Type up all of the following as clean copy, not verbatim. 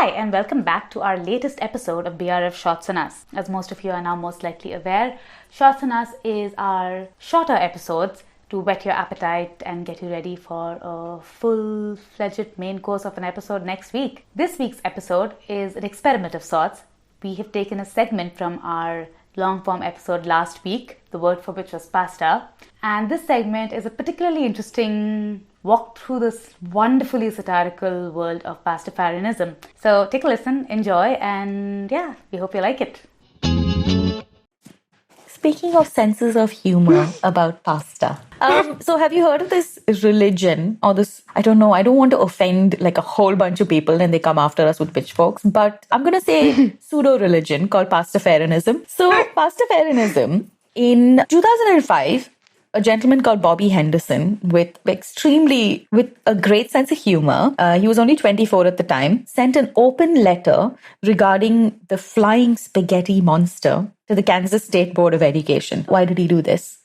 Hi, and welcome back to our latest episode of BRF Shorts On Us. As most of you are now most likely aware, Shorts On Us is our shorter episodes to whet your appetite and get you ready for a full-fledged main course of an episode next week. This week's episode is an experiment of sorts. We have taken a segment from our long-form episode last week, the word for which was pasta. And this segment is a particularly interesting walk through this wonderfully satirical world of Pastafarianism. So take a listen, enjoy, and we hope you like it. Speaking of senses of humor about pasta. So have you heard of this religion or this, I don't know, I don't want to offend like a whole bunch of people and they come after us with pitchforks, but I'm going to say pseudo-religion called Pastafarianism. So Pastafarianism, in 2005, a gentleman called Bobby Henderson with a great sense of humor, he was only 24 at the time, sent an open letter regarding the flying spaghetti monster to the Kansas State Board of Education. Why did he do this?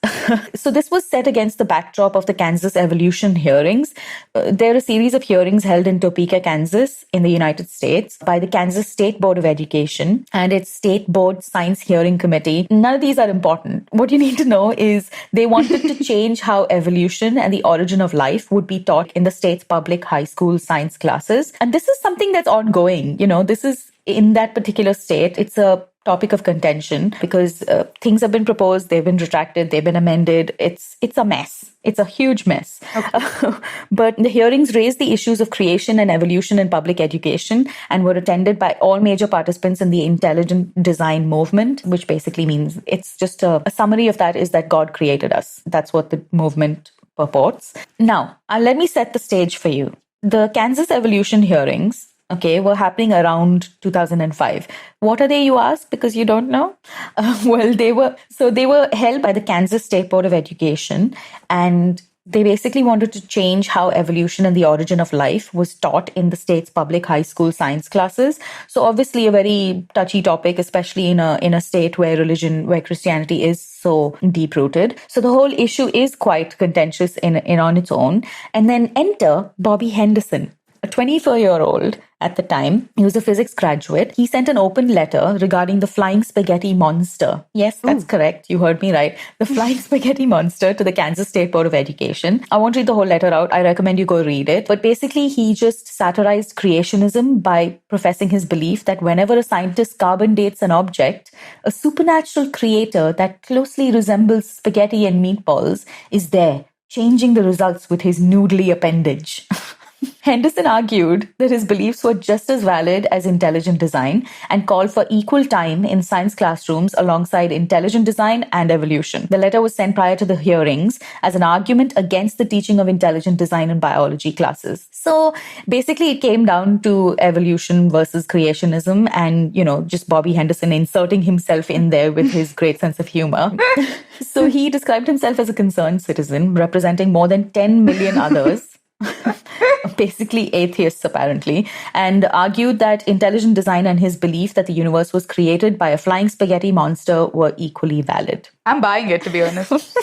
So this was set against the backdrop of the Kansas evolution hearings. There are a series of hearings held in Topeka, Kansas in the United States by the Kansas State Board of Education and its State Board Science Hearing Committee. None of these are important. What you need to know is they wanted to change how evolution and the origin of life would be taught in the state's public high school science classes. And this is something that's ongoing. This is in that particular state. It's a topic of contention because things have been proposed, they've been retracted, they've been amended. It's a mess. It's a huge mess. Okay. But the hearings raised the issues of creation and evolution in public education and were attended by all major participants in the intelligent design movement, which basically means it's just a summary of that is that God created us. That's what the movement purports. Now, let me set the stage for you. The Kansas evolution hearings were happening around 2005. What are they, you ask, because you don't know? They were held by the Kansas State Board of Education, and they basically wanted to change how evolution and the origin of life was taught in the state's public high school science classes. So obviously a very touchy topic, especially in a state where Christianity is so deep-rooted. So the whole issue is quite contentious in on its own. And then enter Bobby Henderson, a 24-year-old at the time. He was a physics graduate. He sent an open letter regarding the flying spaghetti monster. Yes, that's correct. You heard me right. The flying spaghetti monster to the Kansas State Board of Education. I won't read the whole letter out. I recommend you go read it. But basically, he just satirized creationism by professing his belief that whenever a scientist carbon dates an object, a supernatural creator that closely resembles spaghetti and meatballs is there, changing the results with his noodly appendage. Henderson argued that his beliefs were just as valid as intelligent design and called for equal time in science classrooms alongside intelligent design and evolution. The letter was sent prior to the hearings as an argument against the teaching of intelligent design in biology classes. So basically it came down to evolution versus creationism and, just Bobby Henderson inserting himself in there with his great sense of humor. So he described himself as a concerned citizen representing more than 10 million others. Basically atheists apparently, and argued that intelligent design and his belief that the universe was created by a flying spaghetti monster were equally valid. I'm buying it, to be honest.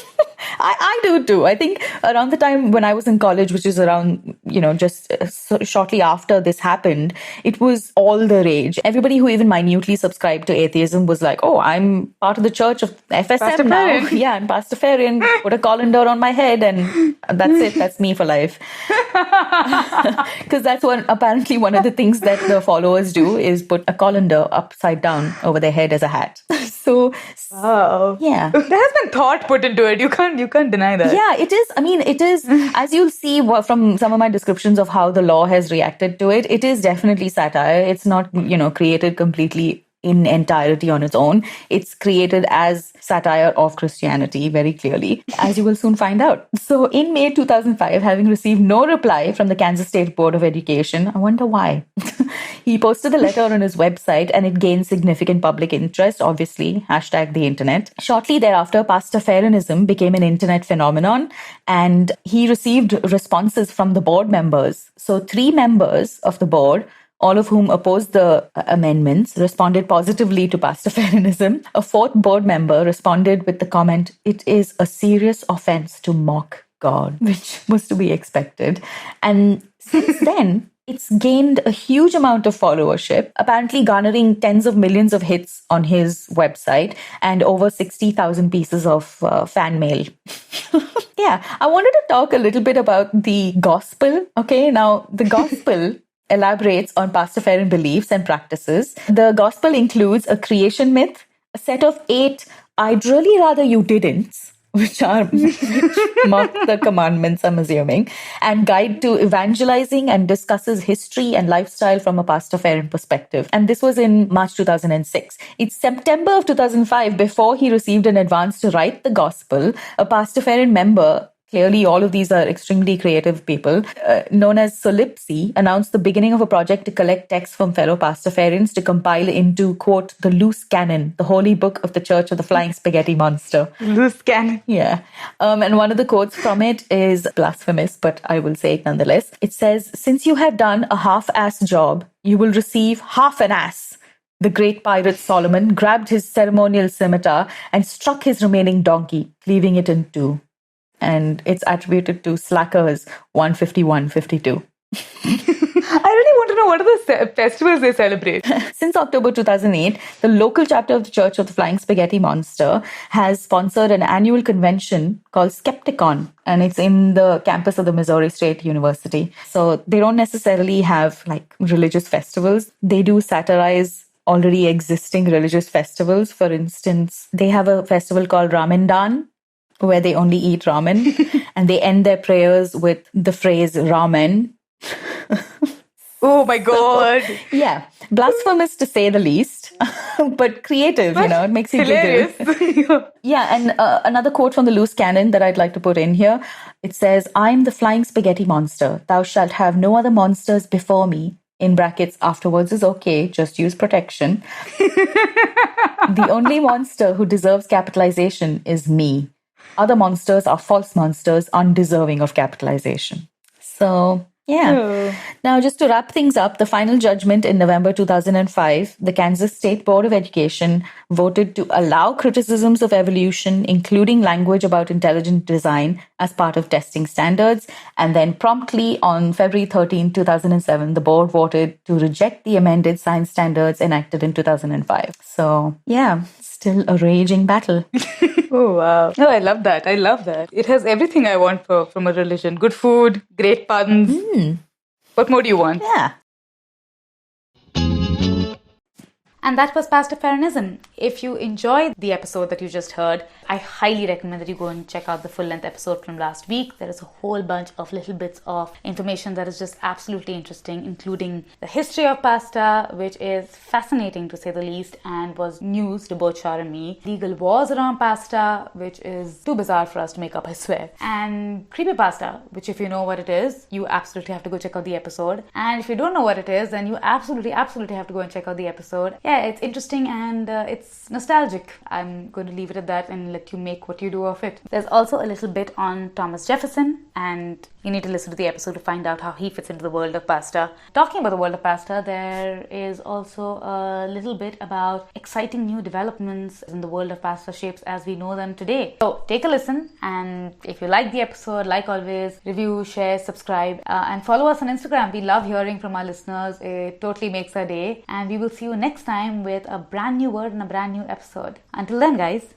I do too. I think around the time when I was in college, which is around, just shortly after this happened, it was all the rage. Everybody who even minutely subscribed to atheism was like, oh, I'm part of the church of FSM now. Yeah, I'm Pastafarian. Put a colander on my head and that's it. That's me for life. Because that's apparently one of the things that the followers do is put a colander upside down over their head as a hat. Wow. Yeah. There has been thought put into it. You can't deny that. Yeah, it is. I mean, it is, as you'll see from some of my descriptions of how the law has reacted to it, it is definitely satire. It's not, created completely in entirety on its own. It's created as satire of Christianity, very clearly, as you will soon find out. So in May 2005, having received no reply from the Kansas State Board of Education, I wonder why, he posted the letter on his website and it gained significant public interest, obviously, #the internet. Shortly thereafter, Pastafarianism became an internet phenomenon and he received responses from the board members. So 3 members of the board, all of whom opposed the amendments, responded positively to Pastafarianism. A 4th board member responded with the comment, "It is a serious offense to mock God," which was to be expected. And since then, It's gained a huge amount of followership, apparently garnering tens of millions of hits on his website and over 60,000 pieces of fan mail. Yeah, I wanted to talk a little bit about the gospel. Okay, now the gospel elaborates on Pastafarian beliefs and practices. The gospel includes a creation myth, a set of 8 "I'd really rather you didn't," which mark the commandments, I'm assuming, and guide to evangelizing and discusses history and lifestyle from a Pastafarian perspective. And this was in March 2006. It's September of 2005, before he received an advance to write the gospel, a Pastafarian member, clearly all of these are extremely creative people, known as Solipsi, announced the beginning of a project to collect texts from fellow Pastafarians to compile into, quote, the loose canon, the holy book of the Church of the Flying Spaghetti Monster. Loose canon. Yeah. And one of the quotes from it is blasphemous, but I will say it nonetheless. It says, "Since you have done a half-ass job, you will receive half an ass." The great pirate Solomon grabbed his ceremonial scimitar and struck his remaining donkey, cleaving it in two. And it's attributed to Slackers 151-52. I really want to know, what are the festivals they celebrate? Since October 2008, the local chapter of the Church of the Flying Spaghetti Monster has sponsored an annual convention called Skepticon, and it's in the campus of the Missouri State University. So they don't necessarily have like religious festivals. They do satirize already existing religious festivals. For instance, they have a festival called Ramen Dan, where they only eat ramen, and they end their prayers with the phrase Ramen. Oh my God. Yeah, blasphemous to say the least, but creative, it makes you giggle. Yeah, and another quote from the loose canon that I'd like to put in here. It says, "I'm the flying spaghetti monster. Thou shalt have no other monsters before me." In brackets, afterwards is okay, just use protection. "The only monster who deserves capitalization is me. Other monsters are false monsters, undeserving of capitalization." So, yeah. Oh. Now, just to wrap things up, the final judgment in November 2005, the Kansas State Board of Education voted to allow criticisms of evolution, including language about intelligent design, as part of testing standards. And then promptly on February 13, 2007, the board voted to reject the amended science standards enacted in 2005. So, yeah, still a raging battle. Oh, wow. No, I love that. I love that. It has everything I want from a religion. Good food, great puns. What more do you want? Yeah. And that was Pastafarianism. If you enjoyed the episode that you just heard, I highly recommend that you go and check out the full-length episode from last week. There is a whole bunch of little bits of information that is just absolutely interesting, including the history of pasta, which is fascinating to say the least, and was news to both Shar and me. Legal wars around pasta, which is too bizarre for us to make up, I swear. And creepypasta, which if you know what it is, you absolutely have to go check out the episode. And if you don't know what it is, then you absolutely have to go and check out the episode. Yeah, it's interesting and it's nostalgic. I'm going to leave it at that and let you make what you do of it. There's also a little bit on Thomas Jefferson, and you need to listen to the episode to find out how he fits into the world of pasta. Talking about the world of pasta, there is also a little bit about exciting new developments in the world of pasta shapes as we know them today. So take a listen, and if you like the episode, like always, review, share, subscribe, and follow us on Instagram. We love hearing from our listeners. It totally makes our day, and we will see you next time with a brand new word and a brand new episode. Until then, guys.